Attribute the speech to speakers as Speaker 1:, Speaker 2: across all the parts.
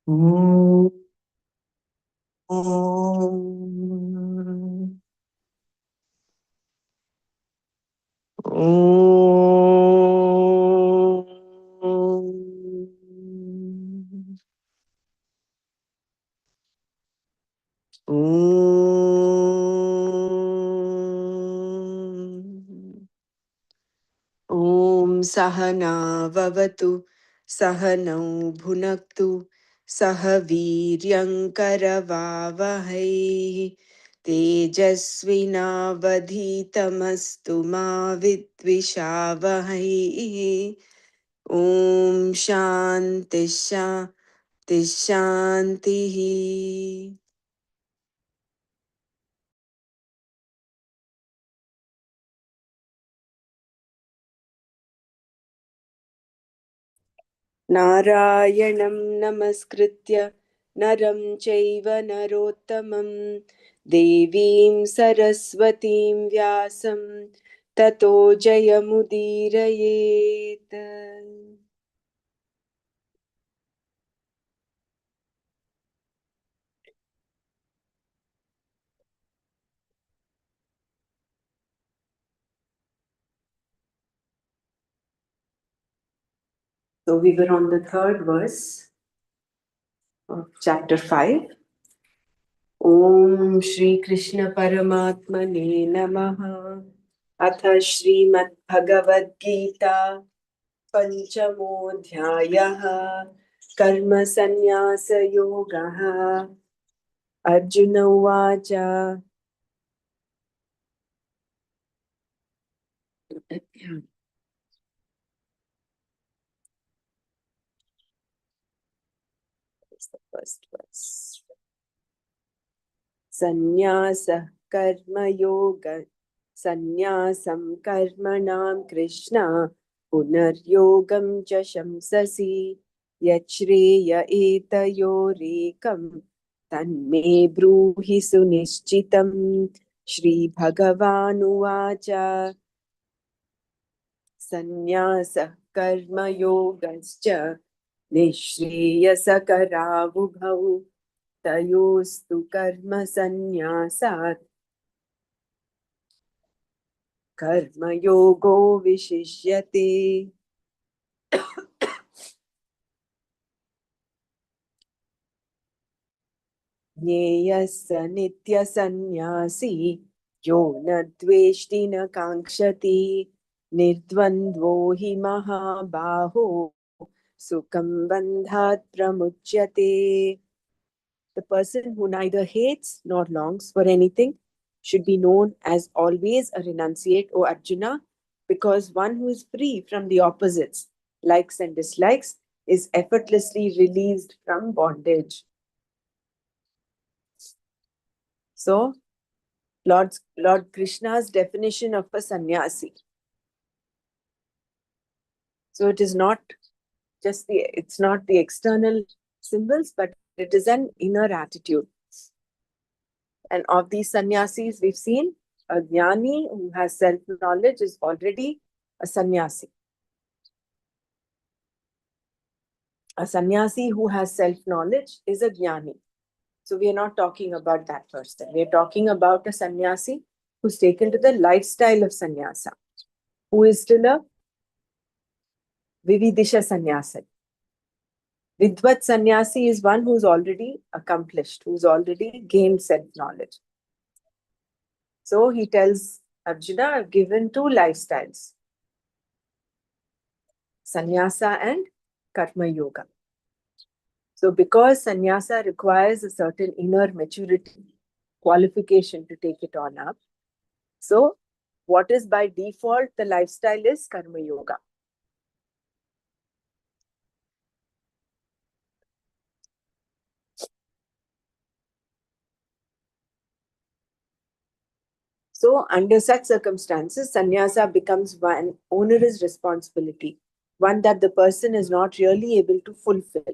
Speaker 1: Om. Om Sahana Vavatu Sahanau Bhunaktu Sahaviryankaravavahai Tejasvinavadhitamastu ma vidvishavahai. Om Shanti Shanti Shanti. नारायणं नमस्कृत्य नरं चैव नरोत्तमं देवीं सरस्वतीं व्यासं ततो जयमुदीरयेत्. So we were on the third verse of chapter 5. Om Shri Krishna Paramatmane Namaha. अथ श्रीमद् भगवद गीता पंचमोऽध्यायः कर्म संन्यास योगः. अर्जुन उवाच संन्यासः कर्मयोग संन्यासं कर्मणां कृष्ण पुनर्योगं च शंससि यच्छ्रेय एतयोरेकं तन्मे ब्रूहि सुनिश्चितम्. श्रीभगवानुवाच संन्यासः कर्मयोगश्च निःश्रेयसकरावुभौ तयोस्तु कर्मसन्न्यासात् कर्मयोगो विशिष्यते. ज्ञेयः स नित्यसन्न्यासी यो न द्वेष्टि न काङ्क्षति निर्द्वन्द्वो हि महाबाहो सुखं बन्धात् प्रमुच्यते. The person who neither hates nor longs for anything should be known as always a renunciate, O Arjuna, because one who is free from the opposites, likes and dislikes, is effortlessly released from bondage. So, Lord Krishna's definition of a sannyasi. So it is not it's not the external symbols, but it is an inner attitude. And of these sannyasis, we've seen a jnani who has self-knowledge is already a sannyasi. A sannyasi who has self-knowledge is a jnani. So we are not talking about that person. We are talking about a sannyasi who's taken to the lifestyle of sannyasa, who is still a vividisha sannyasi. Vidvat sannyasi is one who's already accomplished, who's already gained self-knowledge. So he tells Arjuna, I've given two lifestyles, sannyasa and karma yoga. So because sannyasa requires a certain inner maturity, qualification to take it on up, so what is by default the lifestyle is karma yoga. So under such circumstances, sannyasa becomes one onerous responsibility, one that the person is not really able to fulfill.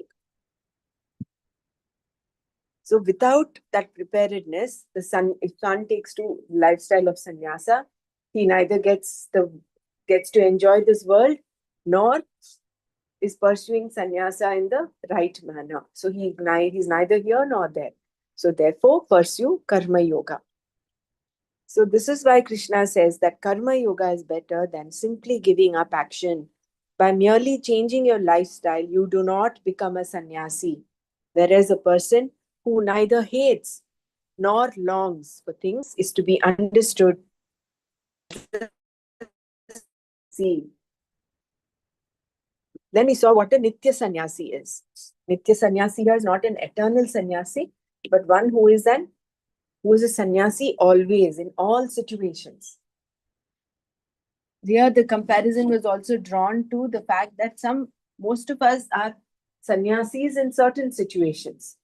Speaker 1: So without that preparedness, if son takes to lifestyle of sannyasa, he neither gets to enjoy this world, nor is pursuing sannyasa in the right manner. So he's neither here nor there. So therefore, pursue karma yoga. So this is why Krishna says that karma yoga is better than simply giving up action. By merely changing your lifestyle, you do not become a sannyasi. Whereas a person who neither hates nor longs for things is to be understood see. Then we saw what a Nitya Sannyasi is. Nitya Sannyasi here is not an eternal sannyasi, but one who is a sannyasi always in all situations. Here the comparison was also drawn to the fact that most of us are sannyasis in certain situations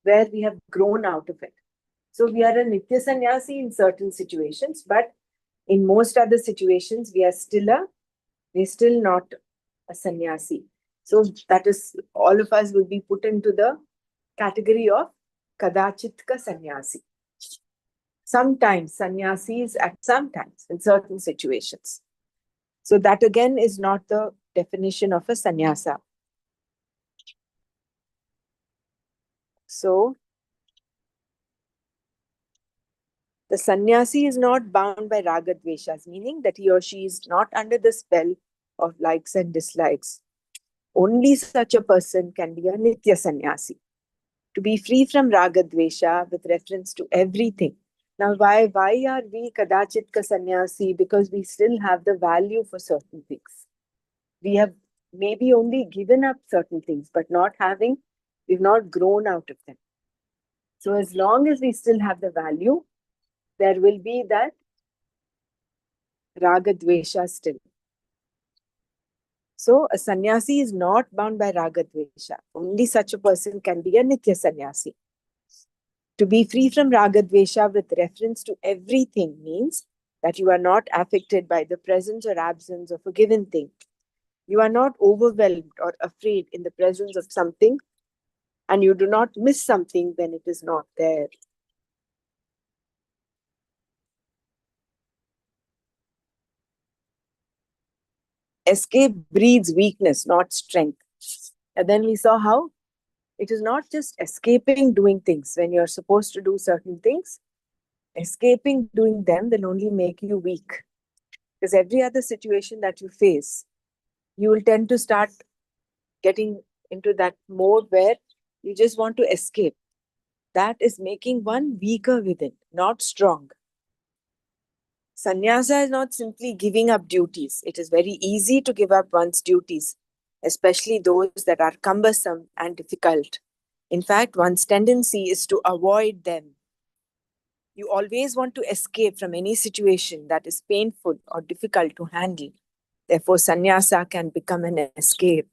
Speaker 1: where we have grown out of it. So we are a Nitya Sannyasi in certain situations, but in most other situations we are still not a sannyasi. So that is, all of us will be put into the category of kadachitka sannyasi. Sometimes sannyasis at sometimes in certain situations. So that again is not the definition of a sannyasa. So the sannyasi is not bound by raga dveshas, meaning that he or she is not under the spell of likes and dislikes. Only such a person can be a nitya sannyasi. To be free from raga dvesha with reference to everything. Now, why are we kadachitka sannyasi? Because we still have the value for certain things. We have maybe only given up certain things, but we've not grown out of them. So as long as we still have the value, there will be that raga dvesha still. So a sannyasi is not bound by raga dvesha. Only such a person can be a nitya sannyasi. To be free from raga dvesha with reference to everything means that you are not affected by the presence or absence of a given thing. You are not overwhelmed or afraid in the presence of something, and you do not miss something when it is not there. Escape breeds weakness, not strength. And then we saw how it is not just escaping doing things. When you're supposed to do certain things, escaping doing them will only make you weak. Because every other situation that you face, you will tend to start getting into that mode where you just want to escape. That is making one weaker within, not strong. Sannyasa is not simply giving up duties. It is very easy to give up one's duties, especially those that are cumbersome and difficult. In fact, one's tendency is to avoid them. You always want to escape from any situation that is painful or difficult to handle. Therefore, sannyasa can become an escape.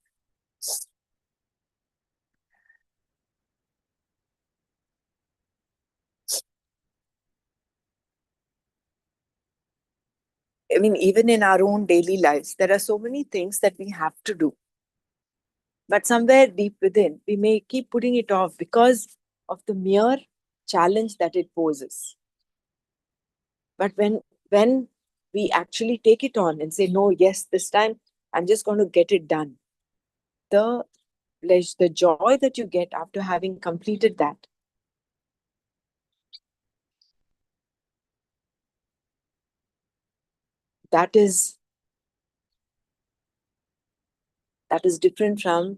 Speaker 1: I mean, even in our own daily lives, there are so many things that we have to do. But somewhere deep within, we may keep putting it off because of the mere challenge that it poses. But when we actually take it on and say, no, yes, this time I'm just going to get it done, the pleasure, the joy that you get after having completed that is different from,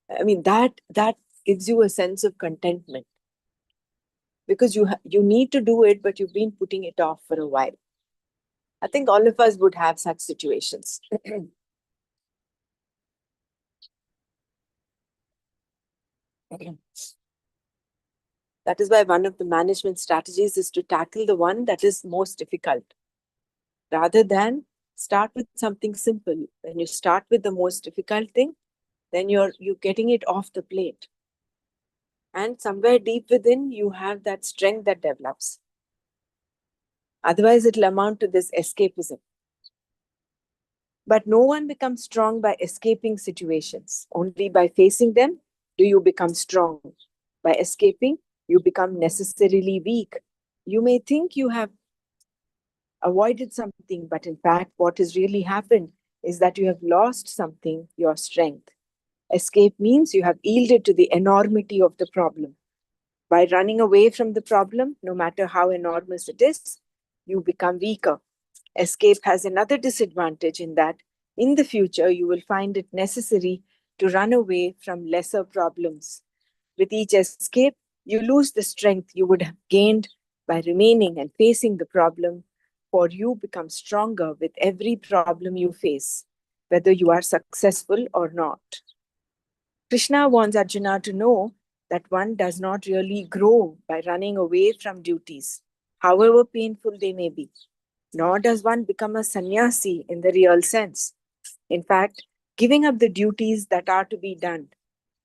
Speaker 1: I mean, that gives you a sense of contentment because you need to do it, but you've been putting it off for a while. I think all of us would have such situations. That is why one of the management strategies is to tackle the one that is most difficult rather than start with something simple. When you start with the most difficult thing, then you're getting it off the plate. And somewhere deep within, you have that strength that develops. Otherwise, it'll amount to this escapism. But no one becomes strong by escaping situations. Only by facing them do you become strong. By escaping, you become necessarily weak. You may think you have avoided something, but in fact, what has really happened is that you have lost something, your strength. Escape means you have yielded to the enormity of the problem. By running away from the problem, no matter how enormous it is, you become weaker. Escape has another disadvantage in that in the future you will find it necessary to run away from lesser problems. With each escape, you lose the strength you would have gained by remaining and facing the problem, for you become stronger with every problem you face, whether you are successful or not. Krishna wants Arjuna to know that one does not really grow by running away from duties, however painful they may be, nor does one become a sannyasi in the real sense. In fact, giving up the duties that are to be done,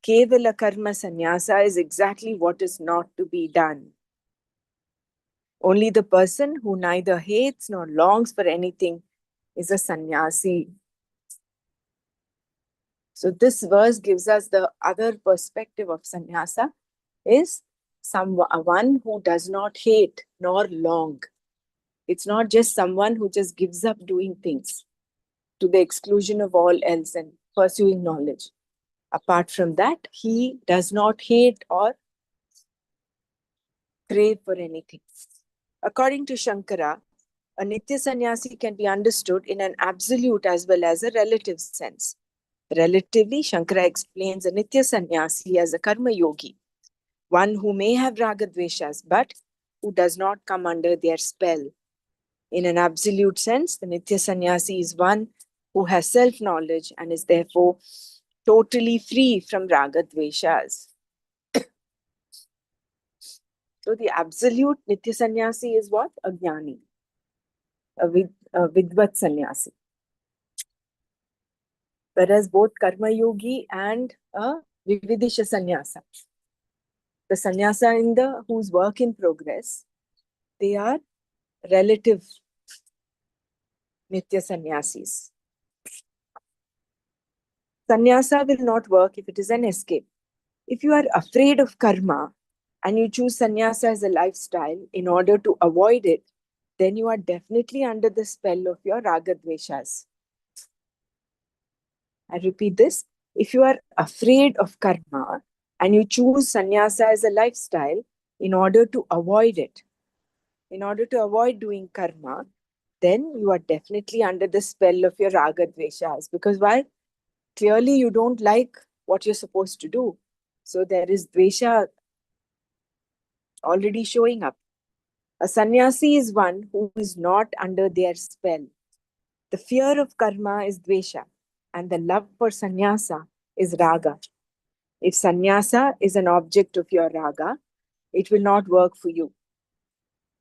Speaker 1: kevala karma sannyasa, is exactly what is not to be done. Only the person who neither hates nor longs for anything is a sannyasi. So this verse gives us the other perspective of sannyasa, is someone who does not hate nor long. It's not just someone who just gives up doing things to the exclusion of all else and pursuing knowledge. Apart from that, he does not hate or crave for anything. According to Shankara, a Nitya Sannyasi can be understood in an absolute as well as a relative sense. Relatively, Shankara explains a Nitya Sannyasi as a karma yogi, one who may have ragadveshas but who does not come under their spell. In an absolute sense, the Nitya Sannyasi is one who has self-knowledge and is therefore totally free from ragadveshas. So the absolute Nitya Sannyasi is what? A jnani, a vidvat sannyasi. Whereas both karma yogi and a vividisha sannyasa, the sannyasa in the whose work in progress, they are relative Nitya sannyasis. Sannyasa will not work if it is an escape. If you are afraid of karma and you choose sannyasa as a lifestyle in order to avoid it, then you are definitely under the spell of your ragadveshas. I repeat this. If you are afraid of karma and you choose sannyasa as a lifestyle in order to avoid it, in order to avoid doing karma, then you are definitely under the spell of your ragadveshas. Because why? Clearly you don't like what you're supposed to do. So there is dvesha already showing up. A sannyasi is one who is not under their spell. The fear of karma is dvesha, and the love for sannyasa is raga. If sannyasa is an object of your raga, it will not work for you.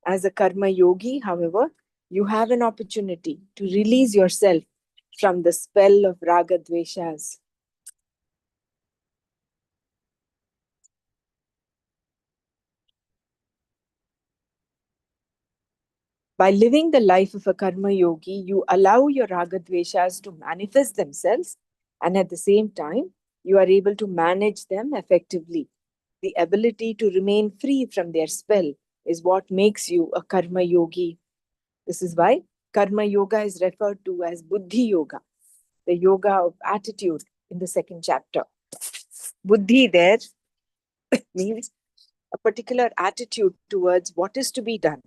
Speaker 1: As a karma yogi, however, you have an opportunity to release yourself from the spell of raga dveshas. By living the life of a karma yogi, you allow your raga dveshas to manifest themselves, and at the same time, you are able to manage them effectively. The ability to remain free from their spell is what makes you a karma yogi. This is why karma yoga is referred to as buddhi yoga, the yoga of attitude in the second chapter. Buddhi there means a particular attitude towards what is to be done,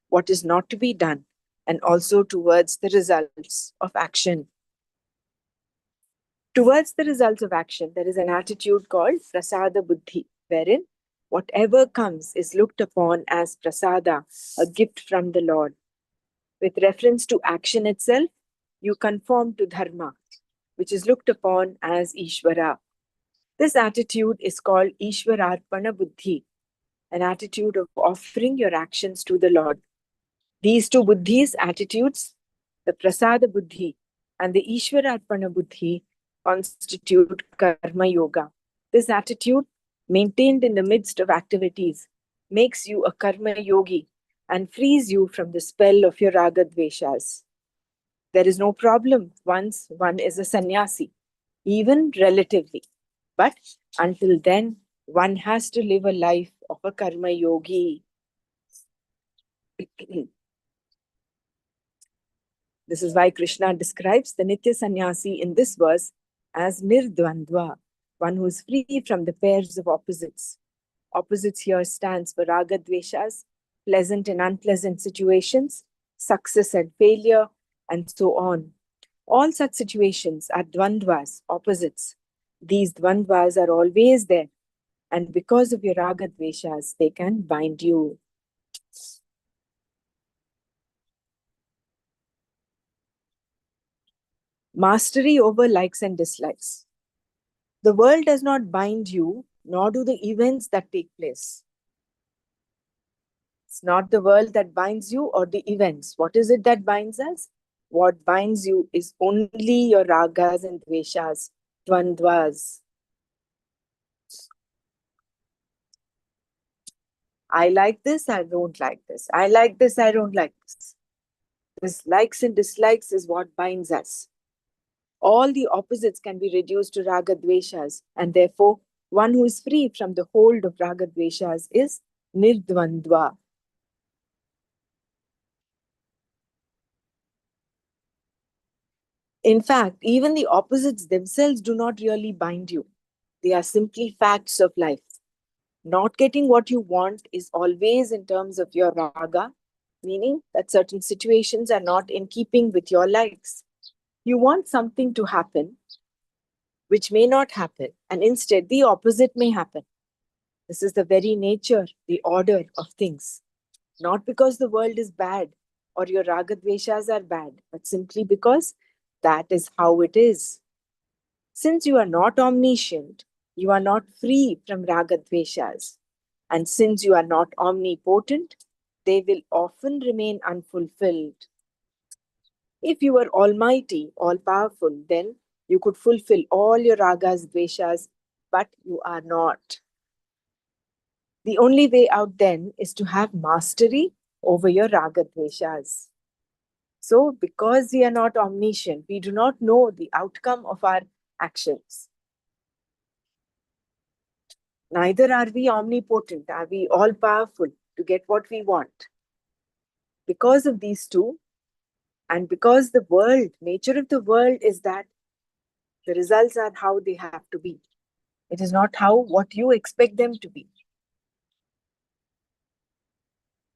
Speaker 1: what is not to be done, and also towards the results of action. Towards the results of action, there is an attitude called prasada buddhi, wherein whatever comes is looked upon as prasada, a gift from the Lord. With reference to action itself, you conform to dharma, which is looked upon as Ishvara. This attitude is called Ishvararpana Buddhi, an attitude of offering your actions to the Lord. These two buddhis, attitudes, the Prasada Buddhi and the Ishvararpana Buddhi, constitute Karma Yoga. This attitude, maintained in the midst of activities, makes you a Karma Yogi and frees you from the spell of your Raga Dveshas. There is no problem once one is a sannyasi, even relatively. But until then, one has to live a life of a karma yogi. This is why Krishna describes the Nitya Sannyasi in this verse as Nirdvandva, one who is free from the pairs of opposites. Opposites here stands for Raga Dveshas, pleasant and unpleasant situations, success and failure, and so on. All such situations are dvandvas, opposites. These dvandvas are always there, and because of your Raga Dveshas, they can bind you. Mastery over likes and dislikes. The world does not bind you, nor do the events that take place. It's not the world that binds you or the events. What is it that binds us? What binds you is only your ragas and dveshas, dvandvas. I like this, I don't like this. I like this, I don't like this. This likes and dislikes is what binds us. All the opposites can be reduced to raga dveshas, and therefore one who is free from the hold of raga dveshas is nirdvandva. In fact, even the opposites themselves do not really bind you. They are simply facts of life. Not getting what you want is always in terms of your raga, meaning that certain situations are not in keeping with your likes. You want something to happen, which may not happen, and instead the opposite may happen. This is the very nature, the order of things. Not because the world is bad or your raga dveshas are bad, but simply because that is how it is. Since you are not omniscient, you are not free from raga dveshas. And since you are not omnipotent, they will often remain unfulfilled. If you were almighty, all powerful, then you could fulfill all your ragas, dveshas, but you are not. The only way out then is to have mastery over your raga dveshas. So, because we are not omniscient, we do not know the outcome of our actions. Neither are we omnipotent, are we all powerful to get what we want. Because of these two, and because the world, nature of the world is that the results are how they have to be. It is not how what you expect them to be.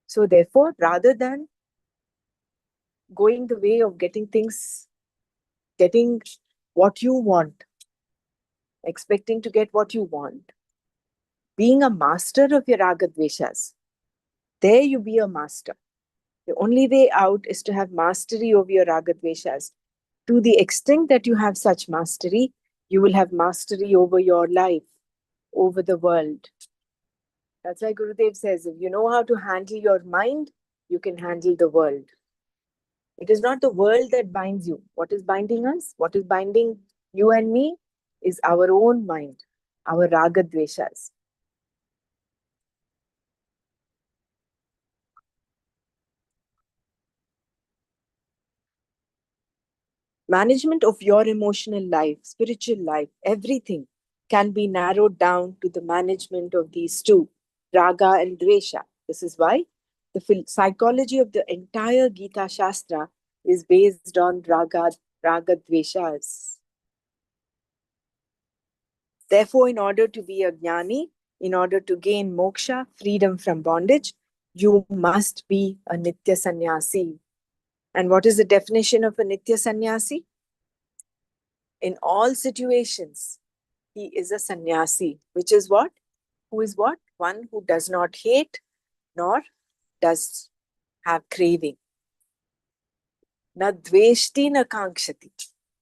Speaker 1: So therefore, rather than going the way of getting things, getting what you want, expecting to get what you want, being a master of your raga dveshas, there you be a master. The only way out is to have mastery over your raga dveshas. To the extent that you have such mastery, you will have mastery over your life, over the world. That's why Gurudev says, if you know how to handle your mind, you can handle the world. It is not the world that binds you. What is binding us? What is binding you and me is our own mind, our raga dveshas. Management of your emotional life, spiritual life, everything can be narrowed down to the management of these two, raga and dvesha. This is why the psychology of the entire Gita Shastra is based on raga dveshas. Therefore, in order to be a jnani, in order to gain moksha, freedom from bondage, you must be a nitya sannyasi. And what is the definition of a nitya sannyasi? In all situations, he is a sannyasi, which is what? Who is what? One who does not hate nor does have craving. Na dveshti na kankshati.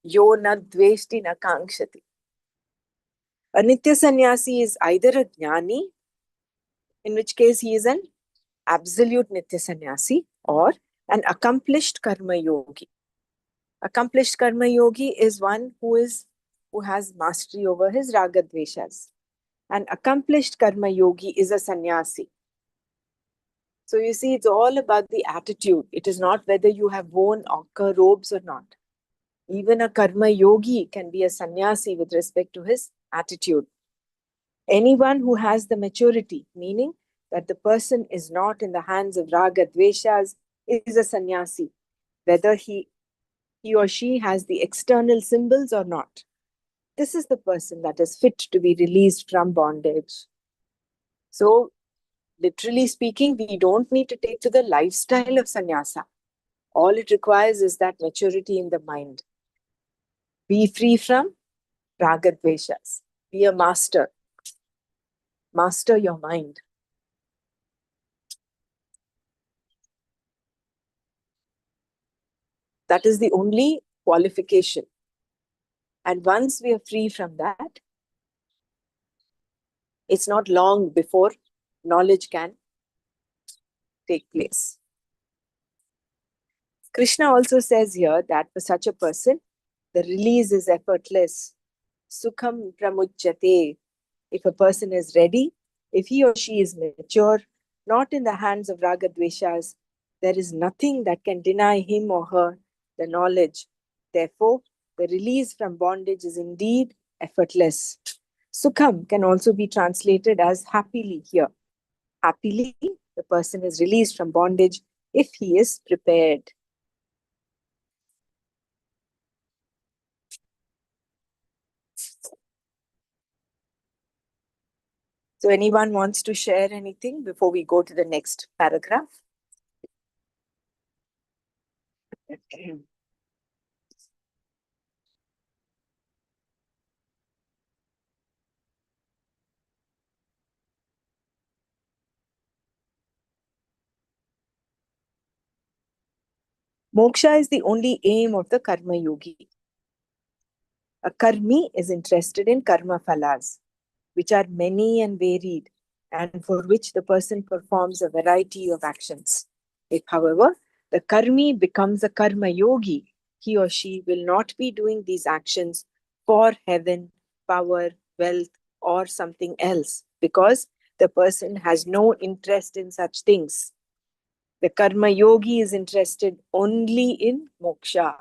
Speaker 1: Yo na dveshti na kankshati. A nitya sannyasi is either a jnani, in which case he is an absolute nitya sannyasi, or an accomplished karma yogi. Accomplished karma yogi is one who has mastery over his raga dveshas. An accomplished karma yogi is a sannyasi. So you see, it's all about the attitude. It is not whether you have worn ochre robes or not. Even a karma yogi can be a sannyasi with respect to his attitude. Anyone who has the maturity, meaning that the person is not in the hands of raga dveshas, is a sannyasi. Whether he he or she has the external symbols or not. This is the person that is fit to be released from bondage. So, literally speaking, we don't need to take to the lifestyle of sannyasa. All it requires is that maturity in the mind. Be free from ragadveshas. Be a master. Master your mind. That is the only qualification. And once we are free from that, it's not long before knowledge can take place. Krishna also says here that for such a person, the release is effortless. Sukham pramujjate. If a person is ready, if he or she is mature, not in the hands of ragadveshas, there is nothing that can deny him or her the knowledge. Therefore, the release from bondage is indeed effortless. Sukham can also be translated as happily here. Happily, the person is released from bondage if he is prepared. So anyone wants to share anything before we go to the next paragraph? Moksha is the only aim of the karma yogi. A karmi is interested in karma phalas, which are many and varied, and for which the person performs a variety of actions. If, however, the karmi becomes a karma yogi, he or she will not be doing these actions for heaven, power, wealth, or something else, because the person has no interest in such things. The karma yogi is interested only in moksha.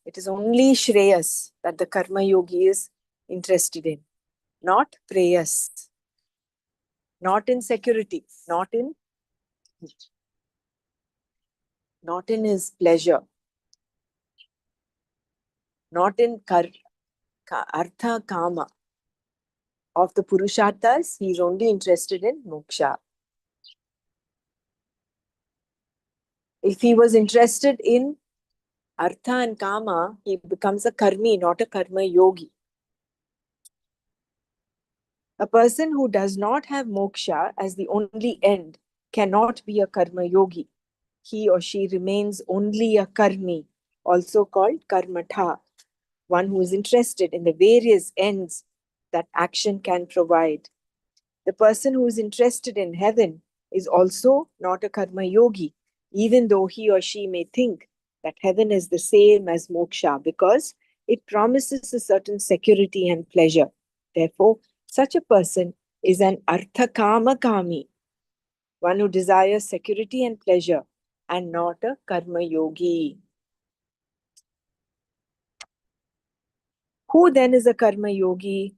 Speaker 1: It is only Shreyas that the karma yogi is interested in, not prayas, not in security, not in his pleasure, not in artha kama. Of the purusharthas, he is only interested in moksha. If he was interested in artha and kama, he becomes a karmi, not a karma yogi. A person who does not have moksha as the only end cannot be a karma yogi. He or she remains only a karmi, also called karmatha, one who is interested in the various ends that action can provide. The person who is interested in heaven is also not a karma yogi, even though he or she may think that heaven is the same as moksha because it promises a certain security and pleasure. Therefore, such a person is an arthakama kami, one who desires security and pleasure, and not a karma yogi. Who then is a karma yogi?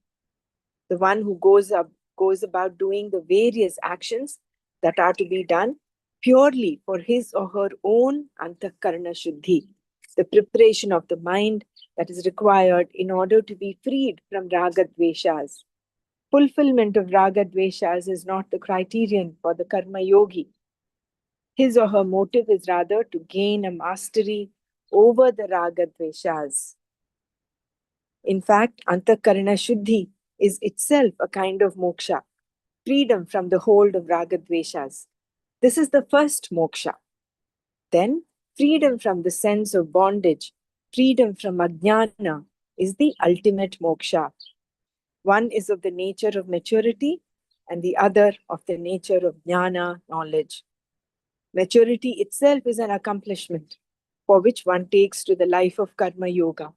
Speaker 1: The one who goes about doing the various actions that are to be done purely for his or her own antakarana shuddhi, the preparation of the mind that is required in order to be freed from raga dveshas. Fulfillment of raga dveshas is not the criterion for the karma yogi. His or her motive is rather to gain a mastery over the raga dveshas. In fact, antakarana shuddhi is itself a kind of moksha, freedom from the hold of ragadveshas. This is the first moksha. Then, freedom from the sense of bondage, freedom from ajnana is the ultimate moksha. One is of the nature of maturity and the other of the nature of jnana, knowledge. Maturity itself is an accomplishment for which one takes to the life of karma yoga.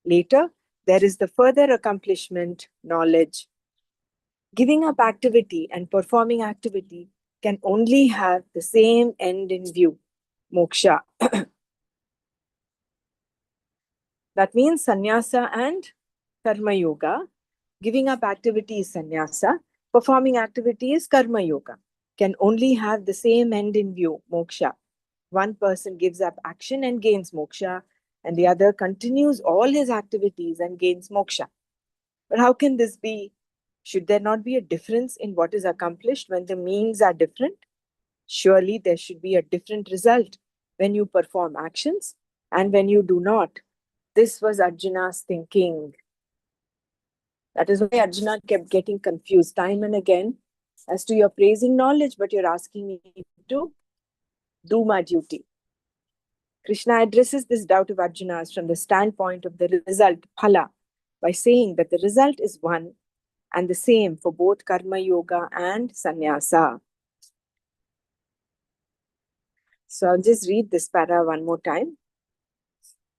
Speaker 1: Later, there is the further accomplishment, knowledge. Giving up activity and performing activity can only have the same end in view, moksha. That means sannyasa and karma yoga. Giving up activity is sannyasa, performing activity is karma yoga. Can only have the same end in view, moksha. One person gives up action and gains moksha. and the other continues all his activities and gains moksha. But how can this be? Should there not be a difference in what is accomplished when the means are different? Surely there should be a different result when you perform actions and when you do not. This was Arjuna's thinking. That is why Arjuna kept getting confused time and again as to you're praising knowledge, but you're asking me to do my duty. Krishna addresses this doubt of Arjuna's from the standpoint of the result, phala, by saying that the result is one and the same for both karma yoga and sannyasa. So I'll just read this para one more time.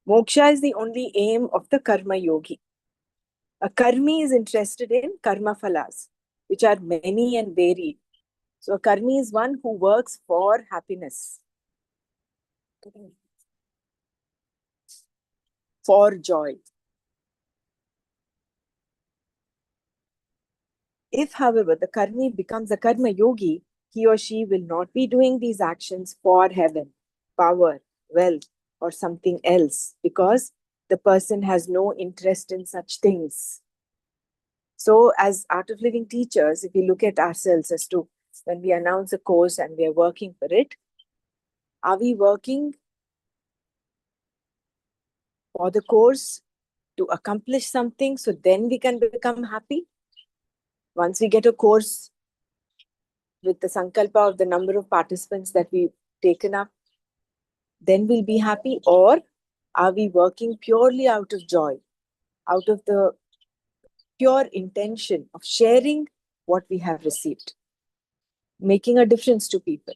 Speaker 1: Moksha is the only aim of the karma yogi. A karmi is interested in karma phalas, which are many and varied. So a karmi is one who works for happiness, for joy. If, however, the karmi becomes a karma yogi, he or she will not be doing these actions for heaven, power, wealth, or something else, because the person has no interest in such things. So, as Art of Living teachers, if we look at ourselves as to when we announce a course and we are working for it, are we working for the course to accomplish something so then we can become happy? Once we get a course with the sankalpa of the number of participants that we've taken up, then we'll be happy? Or are we working purely out of joy, out of the pure intention of sharing what we have received, making a difference to people?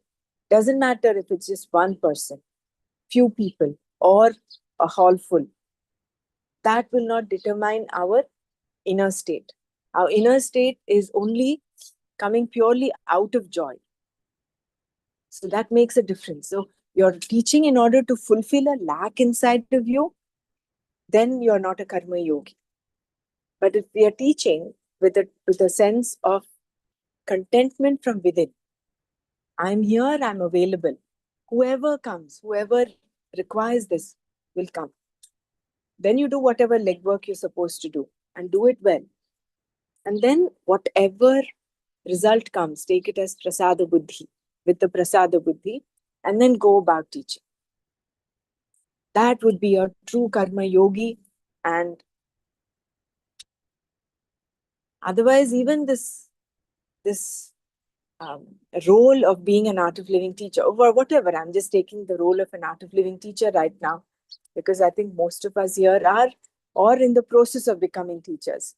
Speaker 1: Doesn't matter if it's just one person, few people, or a hall full. That will not determine our inner state. Our inner state is only coming purely out of joy. So that makes a difference. So you're teaching in order to fulfill a lack inside of you, then you're not a karma yogi. But if we are teaching with a sense of contentment from within, I'm here, I'm available. Whoever comes, whoever requires this will come. Then you do whatever legwork you're supposed to do and do it well. And then whatever result comes, take it as prasada buddhi, with the prasada buddhi, and then go about teaching. That would be a true karma yogi. And otherwise, even this role of being an art of living teacher, or whatever, I'm just taking the role of an art of living teacher right now, because I think most of us here are or in the process of becoming teachers.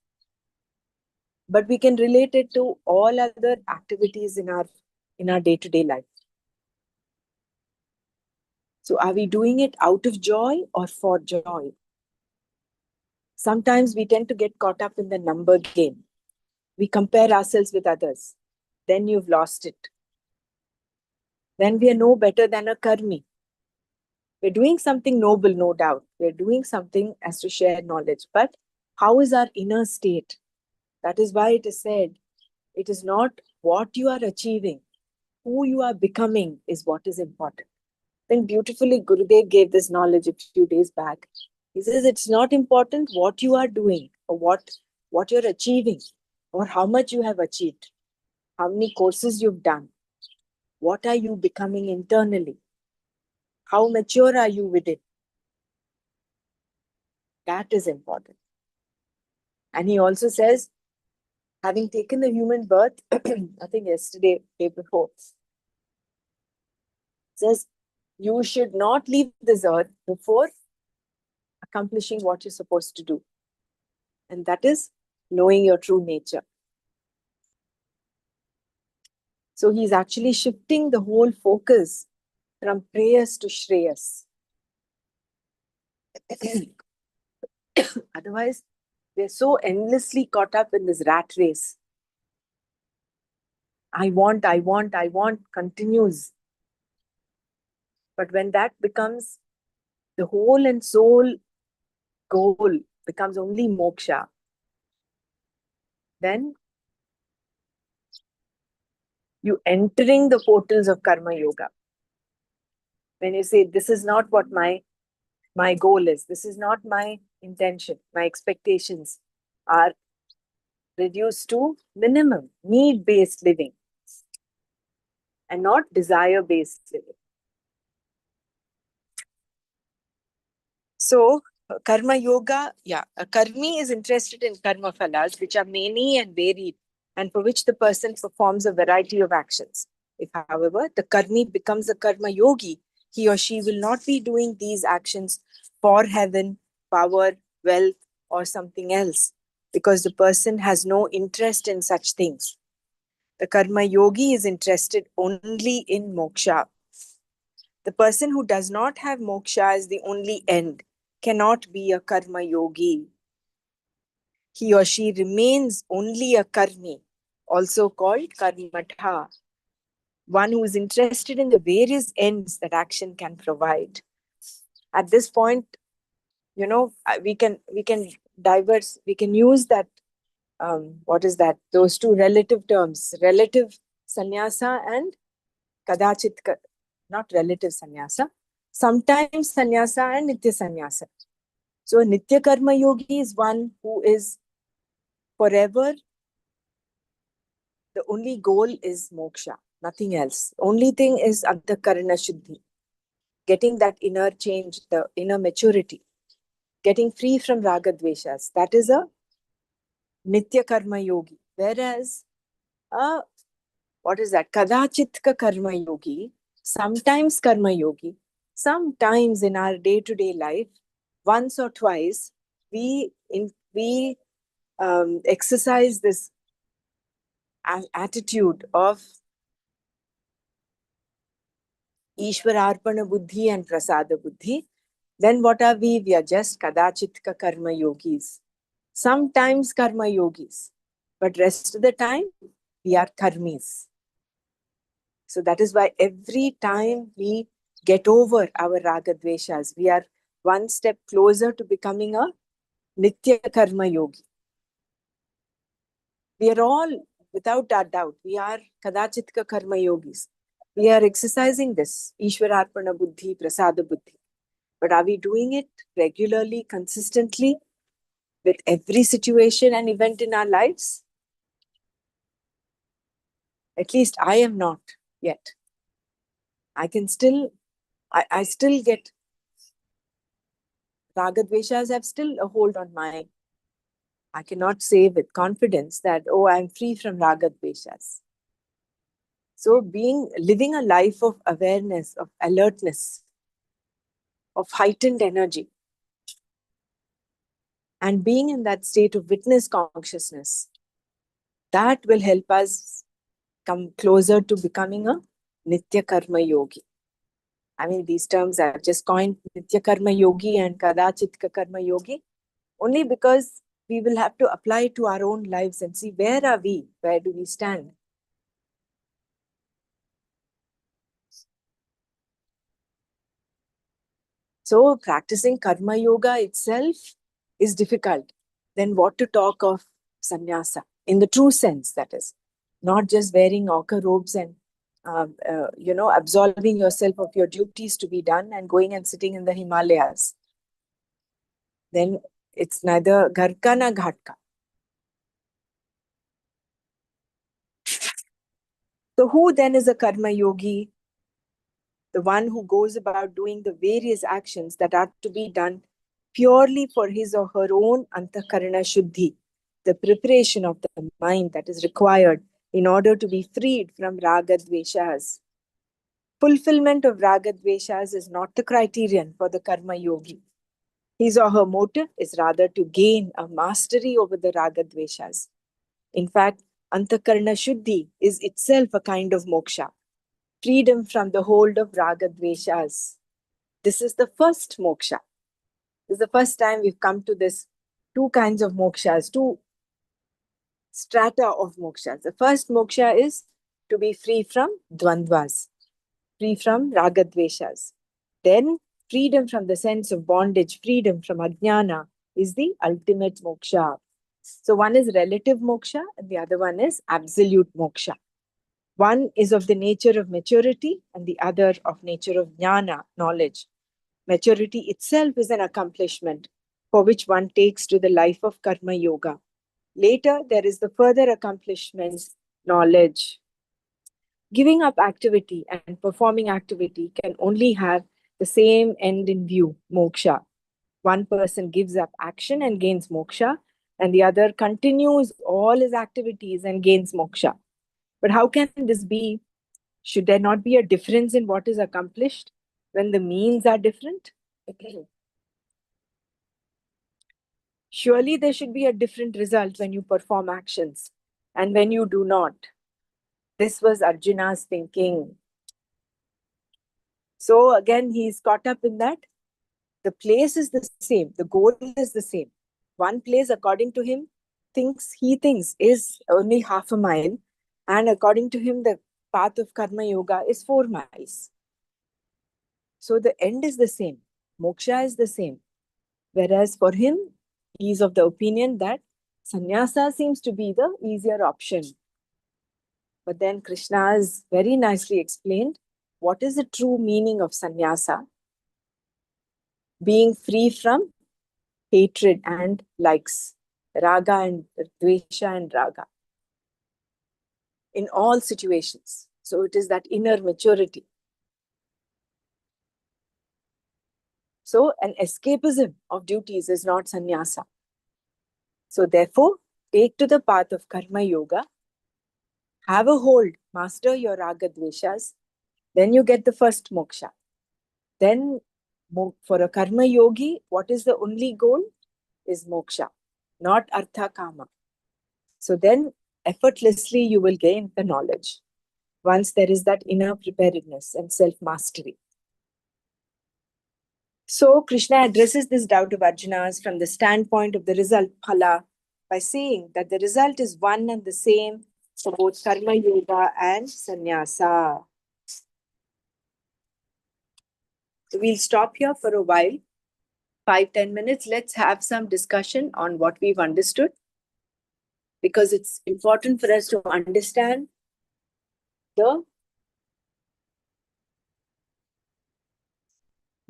Speaker 1: But we can relate it to all other activities in our day-to-day life. So are we doing it out of joy or for joy? Sometimes we tend to get caught up in the number game. We compare ourselves with others. Then you've lost it. Then we are no better than a karmi. We're doing something noble, no doubt. We're doing something as to share knowledge. But how is our inner state? That is why it is said, it is not what you are achieving, who you are becoming is what is important. Then beautifully, Gurudev gave this knowledge a few days back. He says it's not important what you are doing or what you're achieving or how much you have achieved, how many courses you've done. What are you becoming internally? How mature are you with it? That is important. And he also says, having taken the human birth, I think yesterday, day before, says you should not leave this earth before accomplishing what you're supposed to do. And that is knowing your true nature. So he's actually shifting the whole focus from prayers to shreyas. Otherwise, we're so endlessly caught up in this rat race. I want continues. But when that becomes the whole and soul goal, becomes only moksha, then you entering the portals of karma yoga. When you say, this is not what my my goal is. This is not my intention. My expectations are reduced to minimum, need-based living and not desire-based living. So, karma yoga, a karmi is interested in karma phalas, which are many and varied, and for which the person performs a variety of actions. If, however, the karmi becomes a karma yogi, he or she will not be doing these actions for heaven, power, wealth, or something else, because the person has no interest in such things. The karma yogi is interested only in moksha. The person who does not have moksha as the only end cannot be a karma yogi. He or she remains only a karmi, also called karmatha, one who is interested in the various ends that action can provide. At this point, we can diverse, we can use that, what is that? Those two relative terms, relative sannyasa and kadachit, not relative sannyasa, sometimes sannyasa and nitya sannyasa. So a nitya karma yogi is one who is forever, the only goal is moksha, nothing else. Only thing is antakarana shuddhi, getting that inner change, the inner maturity, getting free from raga dveshas. That is a nitya karma yogi. Whereas a, what is that? Kadachitka karma yogi, sometimes karma yogi, sometimes in our day-to-day life, once or twice, we exercise this attitude of Ishwararpana buddhi and prasada buddhi. Then what are we? We are just kadachitka karma yogis. Sometimes karma yogis, but rest of the time we are karmis. So that is why every time we get over our raga dveshas, we are one step closer to becoming a nitya karma yogi. We are all, without a doubt, we are kadachitka karma yogis. We are exercising this Ishwararpana buddhi, prasada buddhi. But are we doing it regularly, consistently, with every situation and event in our lives? At least I am not yet. I still get raga dveshas have still a hold on my. I cannot say with confidence that, oh, I'm free from raga dveshas. So living a life of awareness, of alertness, of heightened energy, and being in that state of witness consciousness, that will help us come closer to becoming a Nitya Karma Yogi. I mean, these terms I've just coined, Nitya Karma Yogi and Kadachitka Karma Yogi, only because we will have to apply it to our own lives and see where are we, where do we stand. So practicing Karma Yoga itself is difficult. Then what to talk of sannyasa, in the true sense, that is. Not just wearing ochre robes and absolving yourself of your duties to be done and going and sitting in the Himalayas. Then it's neither gharka na ghatka. So who then is a karma yogi? The one who goes about doing the various actions that are to be done purely for his or her own antakarana shuddhi, the preparation of the mind that is required in order to be freed from raga dveshas. Fulfillment of raga dveshas is not the criterion for the karma yogi. His or her motive is rather to gain a mastery over the raga dveshas. In fact, antakarana shuddhi is itself a kind of moksha, freedom from the hold of raga dveshas. This is the first moksha. This is the first time we've come to this two kinds of mokshas, two strata of mokshas. The first moksha is to be free from dvandvas, free from raga dveshas. Then freedom from the sense of bondage, freedom from ajnana is the ultimate moksha. So one is relative moksha and the other one is absolute moksha. One is of the nature of maturity and the other of nature of jnana, knowledge. Maturity itself is an accomplishment for which one takes to the life of Karma Yoga. Later, there is the further accomplishments, knowledge. Giving up activity and performing activity can only have the same end in view, moksha. One person gives up action and gains moksha, and the other continues all his activities and gains moksha. But how can this be? Should there not be a difference in what is accomplished when the means are different? Surely there should be a different result when you perform actions and when you do not. This was Arjuna's thinking. So again, he's caught up in that. The place is the same, the goal is the same. One place, according to him, thinks is only half a mile, and according to him, the path of Karma Yoga is 4 miles. So the end is the same, moksha is the same. Whereas for him, he is of the opinion that sannyasa seems to be the easier option. But then Krishna has very nicely explained what is the true meaning of sannyasa: being free from hatred and likes, raga and dvesha and raga in all situations. So it is that inner maturity. So an escapism of duties is not sannyasa. So therefore, take to the path of karma yoga, have a hold, master your raga dveshas, then you get the first moksha. Then for a karma yogi, what is the only goal? Is moksha, not artha kama. So then effortlessly you will gain the knowledge once there is that inner preparedness and self-mastery. So Krishna addresses this doubt of Arjuna's from the standpoint of the result, phala, by saying that the result is one and the same for both karma yoga and sannyasa. So we'll stop here for a while, 5-10 minutes. Let's have some discussion on what we've understood, because it's important for us to understand the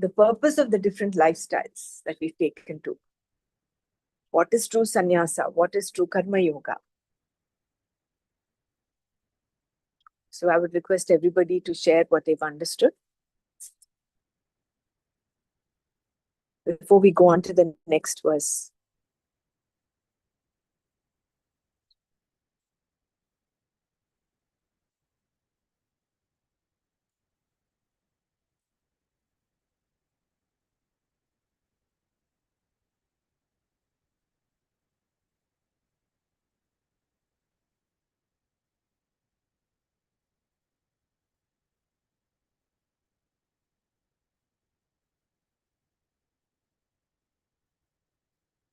Speaker 1: purpose of the different lifestyles that we've taken to. What is true sannyasa? What is true karma yoga? So I would request everybody to share what they've understood before we go on to the next verse.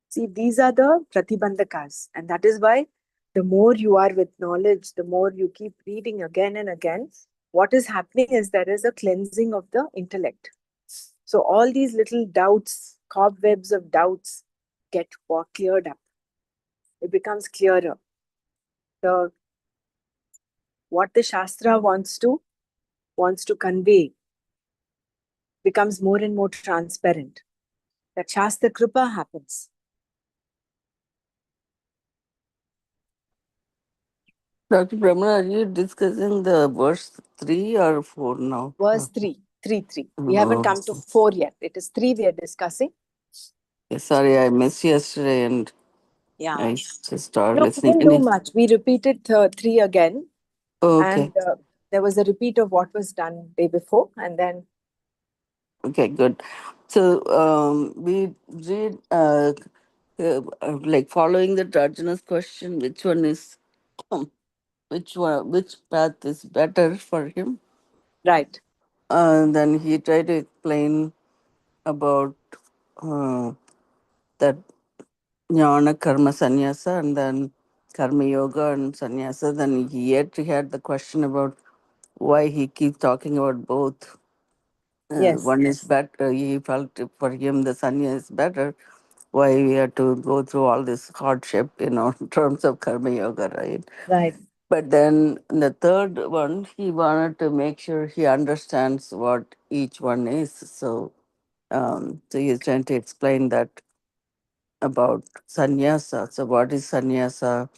Speaker 1: See, these are the pratibandhakas, and that is why the more you are with knowledge, the more you keep reading again and again, what is happening is there is a cleansing of the intellect. So all these little doubts, cobwebs of doubts get cleared up. It becomes clearer. The what the Shastra wants to convey becomes more and more transparent. That Shastra Kripa happens.
Speaker 2: Dr. Brahma, are you discussing the verse 3 or 4 now?
Speaker 1: Verse 3, 3, 3. We haven't
Speaker 2: Oh,
Speaker 1: come to 4 yet. It is 3 we are discussing.
Speaker 2: sorry, I missed yesterday and
Speaker 1: Yeah.
Speaker 2: I just started
Speaker 1: No, we
Speaker 2: listening.
Speaker 1: didn't do much. We repeated 3 again.
Speaker 2: Oh,
Speaker 1: And
Speaker 2: okay.
Speaker 1: there was a repeat of what was done day before. And then,
Speaker 2: Okay, good. So we read, like following the Arjuna's question, which path is better for him?
Speaker 1: right.
Speaker 2: Then he tried to explain about uh, that jnana karma sannyasa and then karma yoga and sannyasa. Then he had the question about why he keeps talking about both.
Speaker 1: Yes.
Speaker 2: One is better. He felt for him the sannyasa is better. Why we had to go through all this hardship, in terms of karma yoga, right?
Speaker 1: Right.
Speaker 2: But then the third one, he wanted to make sure he understands what each one is. So So he's trying to explain that about sannyasa. So what is sannyasa?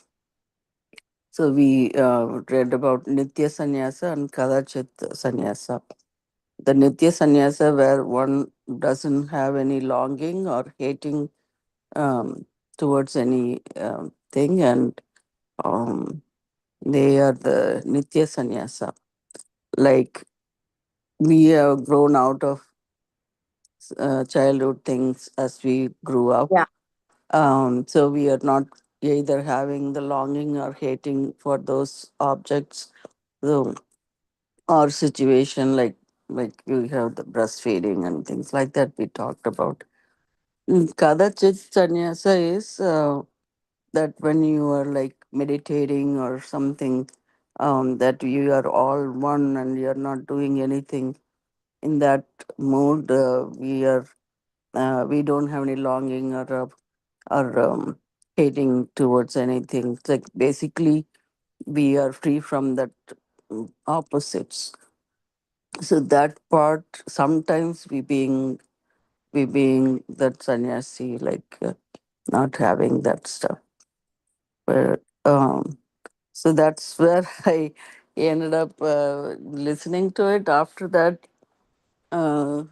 Speaker 2: So we read about nitya sannyasa and kadachit sannyasa. The nitya sannyasa, where one doesn't have any longing or hating towards any thing, and um, they are the nitya sannyasa. Like we have grown out of childhood things as we grew up.
Speaker 1: Yeah.
Speaker 2: So we are not either having the longing or hating for those objects, so, or situation like you have the breastfeeding and things like that we talked about. Kadachit sannyasa is that when you are like meditating or something, that you are all one and you are not doing anything. In that mood, we don't have any longing or hating towards anything. It's like basically we are free from that opposites. So that part sometimes we being that sannyasi, like not having that stuff. But so that's where I ended up listening to it. After that, uh,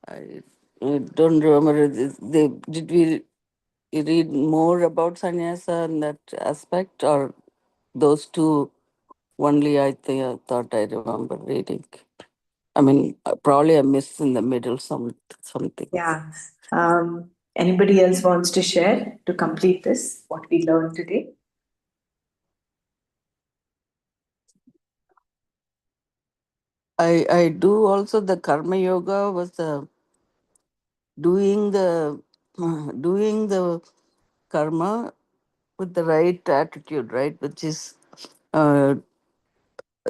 Speaker 2: I, I don't remember. Did we read more about sannyasa in that aspect, or those two only? Thought I remember reading. I mean, probably I missed in the middle something.
Speaker 1: Yeah. Anybody else wants to share to complete this, what we learned today?
Speaker 2: I do also the karma yoga was doing the doing the karma with the right attitude, right? Which is uh,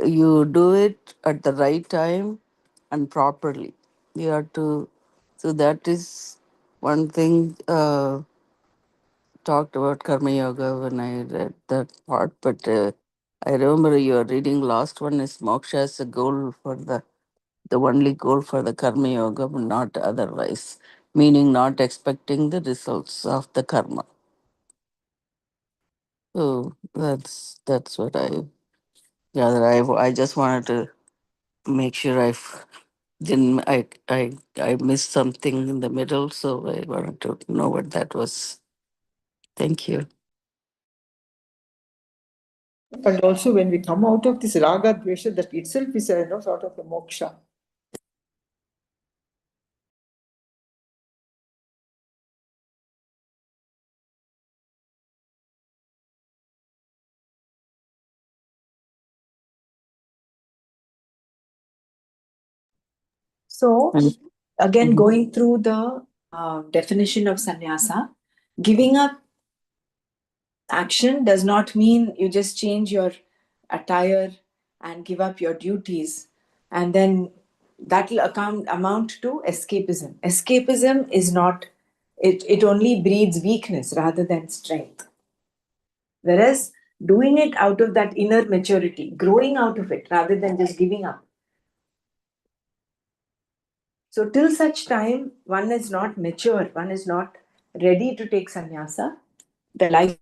Speaker 2: you do it at the right time and properly. You have to. So that is one thing talked about karma yoga when I read that part. But I remember you are reading last one is moksha as a goal for the only goal for the karma yoga, but not otherwise. Meaning not expecting the results of the karma. So that's what I gather. I just wanted to make sure didn't I missed something in the middle, so I wanted to know what that was. Thank you.
Speaker 3: And also, when we come out of this raga dvesha, that itself is a sort of a moksha.
Speaker 1: So, again,
Speaker 2: Mhm.
Speaker 1: going through the definition of sannyasa, giving up action does not mean you just change your attire and give up your duties, and then that will amount to escapism. Escapism is not, it only breeds weakness rather than strength. Whereas doing it out of that inner maturity, growing out of it rather than just giving up. So, till such time one is not mature, one is not ready to take sannyasa, the lifestyle will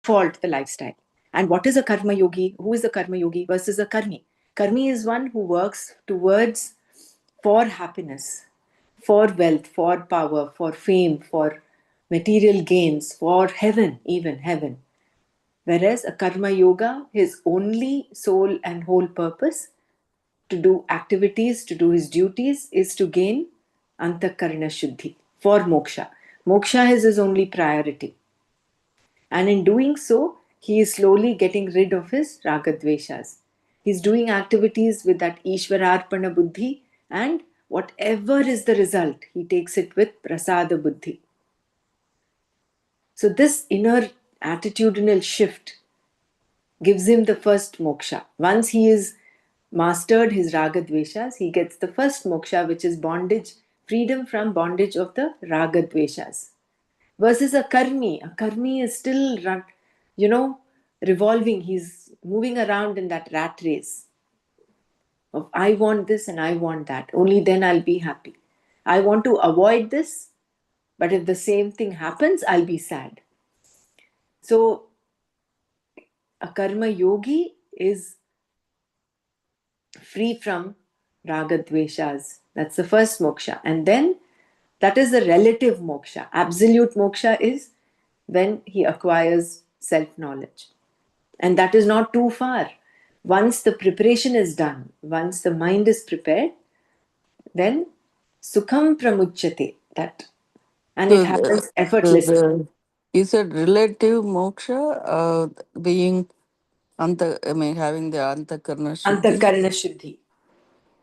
Speaker 1: default the lifestyle. And what is a karma yogi? Who is a karma yogi versus a karmi? Karmi is one who works towards for happiness, for wealth, for power, for fame, for material gains, for heaven, even heaven. Whereas a karma yoga, his only sole and whole purpose to do activities, to do his duties, is to gain antakarana shuddhi for moksha. Moksha is his only priority. And in doing so, he is slowly getting rid of his ragadveshas. He's doing activities with that Ishwararpana buddhi, and whatever is the result, he takes it with prasada buddhi. So, this inner attitudinal shift gives him the first moksha. Once he is mastered his ragadveshas, he gets the first moksha, which is bondage, freedom from bondage of the ragadveshas. Versus a karmi. A karmi is still, you know, revolving. He's moving around in that rat race. of I want this and I want that. Only then I'll be happy. I want to avoid this, but if the same thing happens, I'll be sad. So a karma yogi is free from raga dveshas. That's the first moksha. And then that is the relative moksha. Absolute moksha is when he acquires self knowledge. And that is not too far. Once the preparation is done, once the mind is prepared, then sukham pramuchyate. That, and it
Speaker 2: So the,
Speaker 1: happens effortlessly.
Speaker 2: you said relative moksha, being I mean, having the antakarna shuddhi.
Speaker 1: Antakarna shuddhi.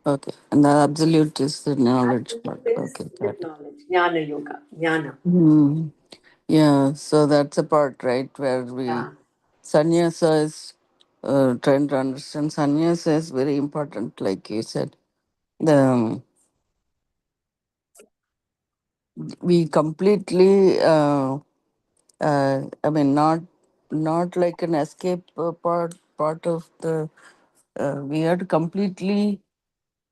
Speaker 2: Okay, and the absolute is the knowledge part.
Speaker 1: Absolute is
Speaker 2: Okay, got
Speaker 1: with
Speaker 2: it.
Speaker 1: knowledge. Jnana yoga. Jnana.
Speaker 2: Hmm. Yeah, so that's a part, right, where
Speaker 1: Yeah.
Speaker 2: sannyasa is trying to understand. Sannyasa is very important, like you said. The we completely, I mean, not like an escape part of the. We have to completely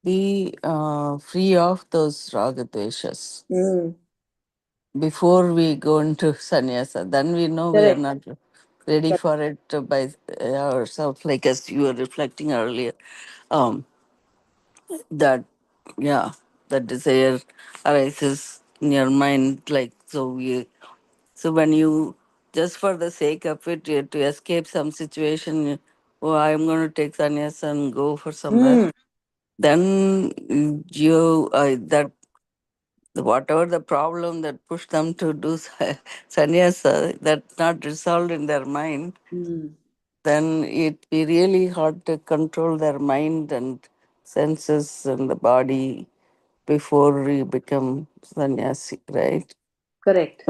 Speaker 2: be free of those ragadveshas
Speaker 1: Mm.
Speaker 2: before we go into sannyasa. Then we know we are
Speaker 1: Correct.
Speaker 2: not ready for it by ourselves, like as you were reflecting earlier. Um, that, yeah, that desire arises in your mind, like so. So when you, just for the sake of it, to escape some situation, oh, I'm going to take sannyas and go for somewhere.
Speaker 1: Mm.
Speaker 2: Then you that whatever the problem that pushed them to do sannyasa, that's not resolved in their mind.
Speaker 1: Mm.
Speaker 2: Then it be really hard to control their mind and senses and the body before we become sannyasi, right?
Speaker 1: Correct.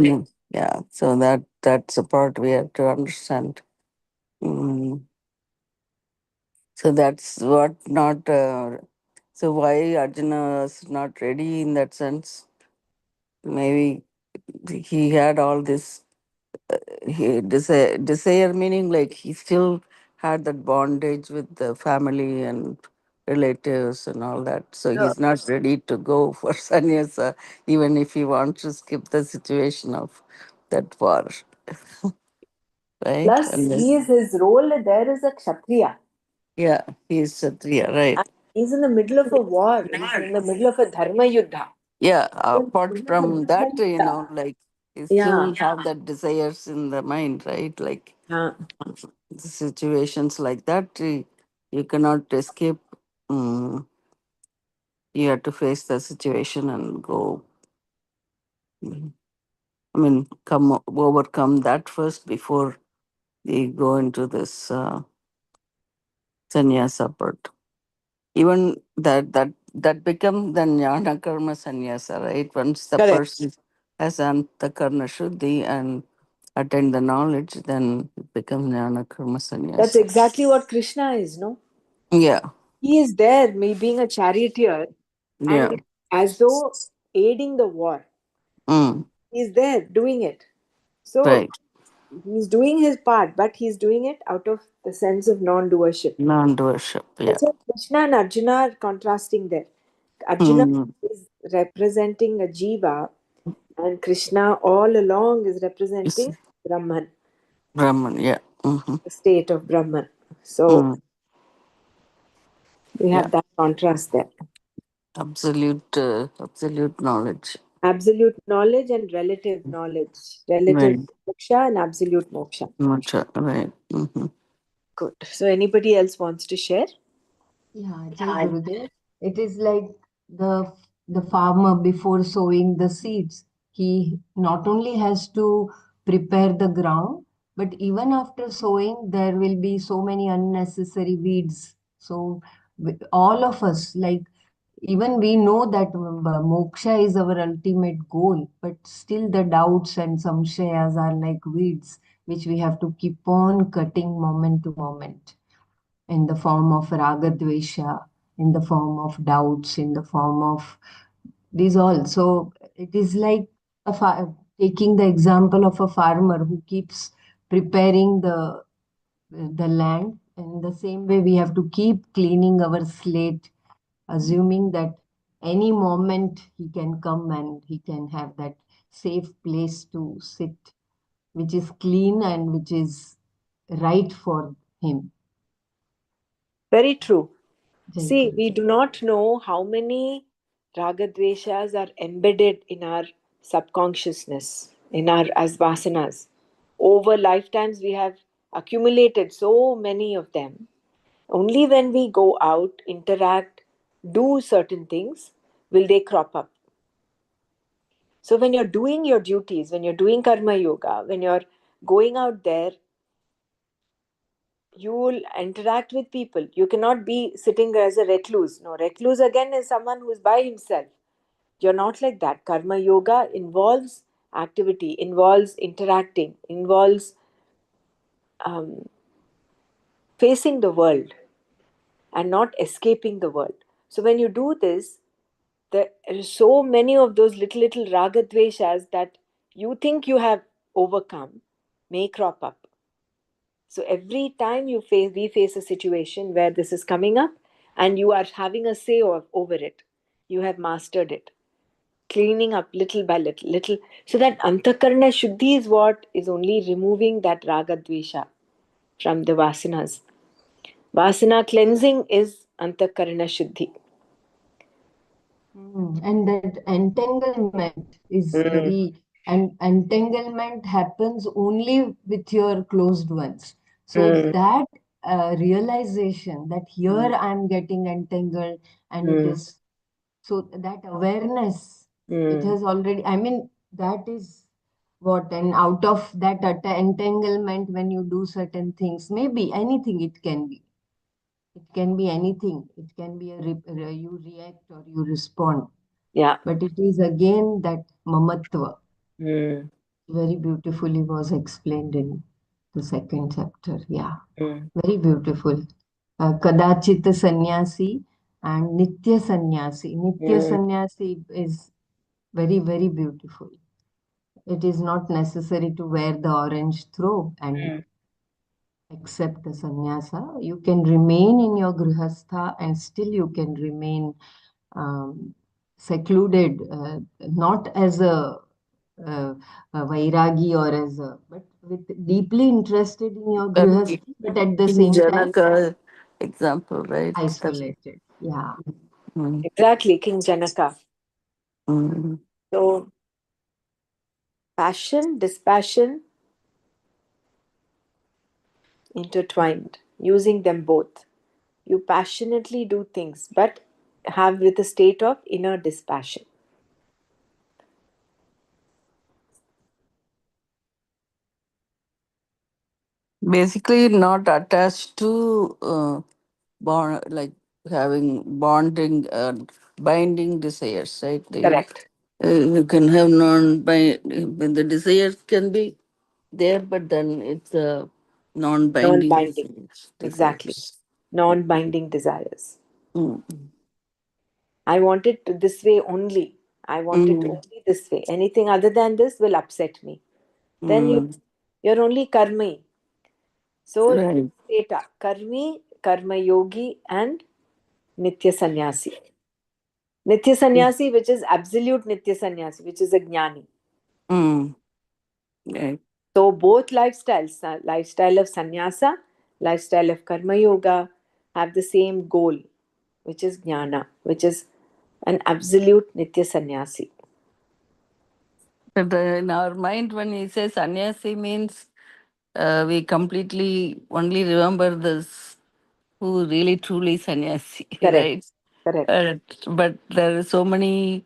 Speaker 2: Yeah, so that's a part we have to understand. Mm. So that's what not. So why Arjuna is not ready in that sense? Maybe he had all this desire, meaning like he still had that bondage with the family and relatives and all that. So
Speaker 1: So,
Speaker 2: he's not ready to go for sannyasa, even if he wants to skip the situation of that war, right?
Speaker 1: plus, he is his role there is a kshatriya.
Speaker 2: Yeah, he's Kshatriya, right.
Speaker 1: And he's in the middle of a war. He's in the middle of a dharma yuddha.
Speaker 2: Yeah,
Speaker 1: In the
Speaker 2: apart
Speaker 1: middle of a
Speaker 2: from that,
Speaker 1: dharma yuddha.
Speaker 2: like, you
Speaker 1: Yeah.
Speaker 2: still have that desires in the mind, right? Like,
Speaker 1: Yeah.
Speaker 2: situations like that, you cannot escape. Mm, you have to face the situation and go. mm, I mean, overcome that first before you go into this sannyasa part. Even that become the jnana karma sannyasa, right? Once the
Speaker 1: Correct.
Speaker 2: person has antakarna shuddhi and attain the knowledge, then it becomes jnana karma
Speaker 1: That's
Speaker 2: sannyasa.
Speaker 1: exactly what Krishna is, no?
Speaker 2: Yeah,
Speaker 1: He is there, me being a charioteer,
Speaker 2: yeah,
Speaker 1: and as though aiding the war.
Speaker 2: mm,
Speaker 1: He's there doing it. So
Speaker 2: right.
Speaker 1: he's doing his part, but he's doing it out of the sense of non doership.
Speaker 2: Non-worship, yeah.
Speaker 1: That's why Krishna and Arjuna are contrasting there. Arjuna
Speaker 2: Mm,
Speaker 1: is representing a jiva, and Krishna all along is
Speaker 2: it's
Speaker 1: representing Brahman,
Speaker 2: Brahman, yeah. Mm-hmm.
Speaker 1: the state of Brahman. So
Speaker 2: Mm,
Speaker 1: we
Speaker 2: yeah,
Speaker 1: have that contrast there.
Speaker 2: absolute knowledge.
Speaker 1: Absolute knowledge and relative knowledge. Relative
Speaker 2: Right,
Speaker 1: moksha and absolute moksha.
Speaker 2: right. Mm-hmm.
Speaker 1: Good. So anybody else wants to share?
Speaker 4: Yeah, Jai Gurudev. It is like the farmer before sowing the seeds. He not only has to prepare the ground, but even after sowing, there will be so many unnecessary weeds. So all of us, like even we know that moksha is our ultimate goal, but still the doubts and samshayas are like weeds, which we have to keep on cutting moment to moment in the form of ragadvesha, in the form of doubts, in the form of these all. So it is like taking the example of a farmer who keeps preparing the land. In the same way, we have to keep cleaning our slate assuming that any moment he can come and he can have that safe place to sit, which is clean and which is right for him.
Speaker 1: Very true.
Speaker 4: Jai
Speaker 1: See, we
Speaker 4: Gurudev.
Speaker 1: do not know how many ragadveshas are embedded in our subconsciousness, in our as vasanas. Over lifetimes, we have accumulated so many of them. Only when we go out, interact, do certain things, will they crop up. So, when you're doing your duties, when you're doing karma yoga, when you're going out there, you will interact with people. You cannot be sitting as a recluse. No, recluse again is someone who is by himself. You're not like that. Karma yoga involves activity, involves interacting, involves um, facing the world and not escaping the world. So when you do this, there are so many of those little ragadveshas that you think you have overcome may crop up. So every time we face a situation where this is coming up and you are having a say over it, you have mastered it, cleaning up little by little. So that antakarna shuddhi is what is only removing that raga dvesha from the vasanas. Vasana cleansing is antakarna shuddhi.
Speaker 4: And that entanglement is
Speaker 1: Mm,
Speaker 4: and entanglement happens only with your closed ones. So
Speaker 1: mm,
Speaker 4: that realization that here
Speaker 1: mm,
Speaker 4: I'm getting entangled and it
Speaker 1: mm,
Speaker 4: is so that awareness, it
Speaker 1: mm.
Speaker 4: has already, I mean, that is what, and out of that entanglement, when you do certain things, maybe anything it can be. It can be anything. It can be you react or you respond.
Speaker 1: Yeah.
Speaker 4: But it is again that mamatva,
Speaker 1: Mm,
Speaker 4: very beautifully was explained in the second chapter. Yeah,
Speaker 1: mm,
Speaker 4: very beautiful. Kadachita sannyasi and Nitya sannyasi. Nitya
Speaker 1: mm,
Speaker 4: sannyasi is very beautiful. It is not necessary to wear the orange throw and
Speaker 1: mm.
Speaker 4: accept the sannyasa. You can remain in your grihastha and still you can remain secluded, not as a vairagi or as a, but with deeply interested in your
Speaker 2: That
Speaker 4: grihastha, but at the
Speaker 2: King
Speaker 4: same time
Speaker 2: Janaka example, right? That's,
Speaker 4: isolated. Yeah.
Speaker 2: mm,
Speaker 1: Exactly, King Janaka.
Speaker 2: mm.
Speaker 1: So passion, dispassion intertwined, using them both. You passionately do things, but have with a state of inner dispassion.
Speaker 2: Basically not attached to bond, like having bonding, binding desires, right?
Speaker 1: Correct.
Speaker 2: You can have non by when the desires can be there, but then it's a
Speaker 1: Non
Speaker 2: non-binding
Speaker 1: binding.
Speaker 2: desires.
Speaker 1: Exactly.
Speaker 2: desires.
Speaker 1: Non binding desires.
Speaker 2: Mm.
Speaker 1: I want it this way only. I want it
Speaker 2: Mm.
Speaker 1: only this way. Anything other than this will upset me. Then
Speaker 2: Mm.
Speaker 1: you're only karmi. So
Speaker 2: Right.
Speaker 1: theta, karmi, karma yogi, and nitya sannyasi. Nitya sannyasi, which is absolute nitya sannyasi, which is a jnani.
Speaker 2: Mm. Right.
Speaker 1: So both lifestyles, lifestyle of sannyasa, lifestyle of karma yoga, have the same goal, which is jnana, which is an absolute nitya sannyasi.
Speaker 2: But in our mind, when he says sannyasi means we completely only remember this who really truly sannyasi,
Speaker 1: Correct,
Speaker 2: right?
Speaker 1: correct.
Speaker 2: But there are so many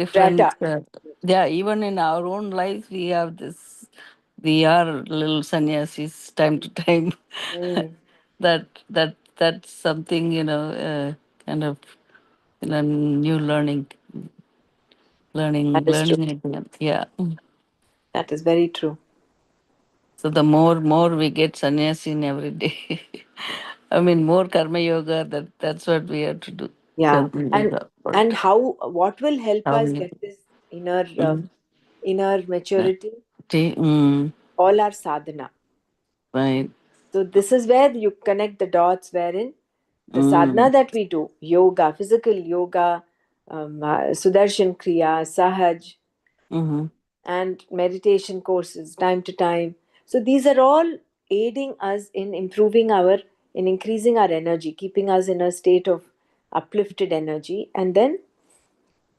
Speaker 1: Strata.
Speaker 2: different, yeah, even in our own lives, we have this, we are little sannyasis time to time.
Speaker 1: Mm,
Speaker 2: That's something, kind of new
Speaker 1: that is true.
Speaker 2: learning again. Yeah.
Speaker 1: That is very true.
Speaker 2: So the more we get sannyasi in every day, I mean, more karma yoga. That's what we have to do.
Speaker 1: Yeah,
Speaker 2: Karma
Speaker 1: and
Speaker 2: yoga
Speaker 1: and
Speaker 2: work.
Speaker 1: how what will help
Speaker 2: How
Speaker 1: us
Speaker 2: we,
Speaker 1: get this inner
Speaker 2: mm,
Speaker 1: inner maturity?
Speaker 2: mm,
Speaker 1: All our sadhana.
Speaker 2: right.
Speaker 1: So this is where you connect the dots, wherein The sadhana that we do, yoga, physical yoga, Sudarshan Kriya, Sahaj, and meditation courses time to time. So these are all aiding us in in increasing our energy, keeping us in a state of uplifted energy, and then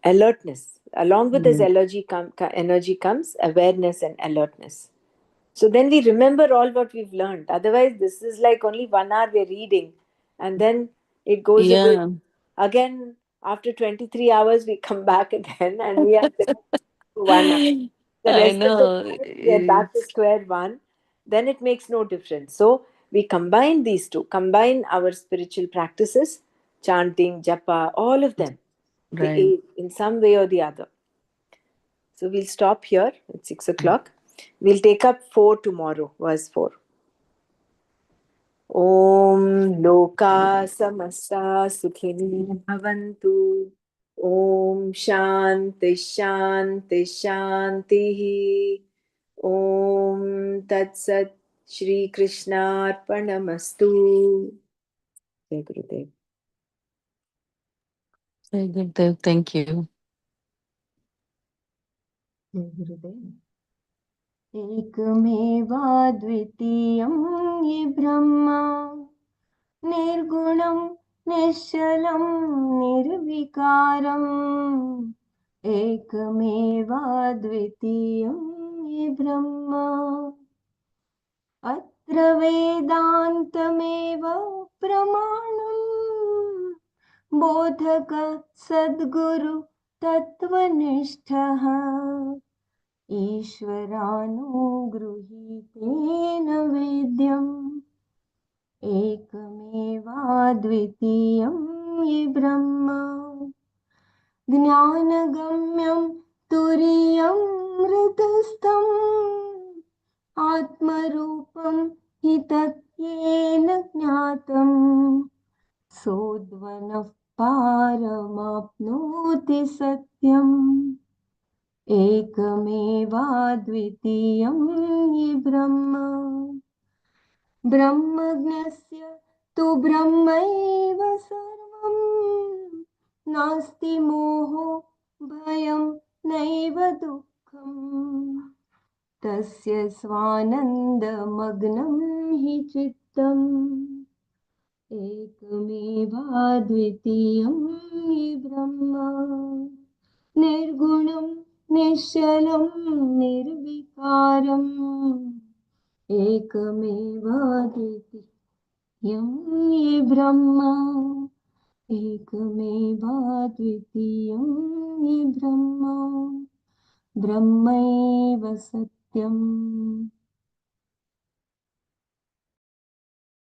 Speaker 1: alertness. Along with this energy comes awareness and alertness. So then we remember all what we've learned. Otherwise, this is like only 1 hour we're reading, and then it goes away.
Speaker 2: Yeah.
Speaker 1: Again, after 23 hours, we come back again, and we are there for 1 hour. The
Speaker 2: I
Speaker 1: rest of the
Speaker 2: know.
Speaker 1: time, we are back to square one. Then it makes no difference. So we combine these two, combine our spiritual practices, chanting, japa, all of them. They
Speaker 2: Right.
Speaker 1: aid in some way or the other. So we'll stop here at 6 o'clock. We'll take up 4 tomorrow, verse 4. ॐ लोका समस्ता सुखिनो भवन्तु ॐ शान्ति शान्ति शान्तिः ॐ तत्सत् श्रीकृष्णार्पणमस्तु जय गुरुदेव
Speaker 2: Very good, Dev. Thank you.
Speaker 4: जय गुरुदेव। एकमेवाद्वितीयं ये ब्रह्मा निर्गुणं निश्चलं निर्विकारम् एकमेवाद्वितीयं ये ब्रह्मा अत्र वेदान्तमेव प्रमाणम् बोधक सद्गुरु तत्त्वनिष्ठः ईश्वरानुगृहीतेन वेद्यम् एकमेवाद्वितीयं ये ब्रह्मा ज्ञानगम्यं तुरीयं हृदस्थम् आत्मरूपं हि तत्त्वेन ज्ञातम् सोऽद्वनः पारमाप्नोति सत्यम् एकमेवाद्वितीयं ये ब्रह्मा ब्रह्मज्ञस्य तु ब्रह्मैव सर्वं नास्ति मोहो भयं नैव दुःखम् तस्य स्वानन्दमग्नं हि चित्तम् एकमेवाद्वितीयं ये ब्रह्मा निर्गुणं निश्चलं निर्विकारम् एकमेवाद्वितीयं ये ब्रह्मा एकमेवाद्वितीयं ये ब्रह्मा ब्रह्मैव सत्यम्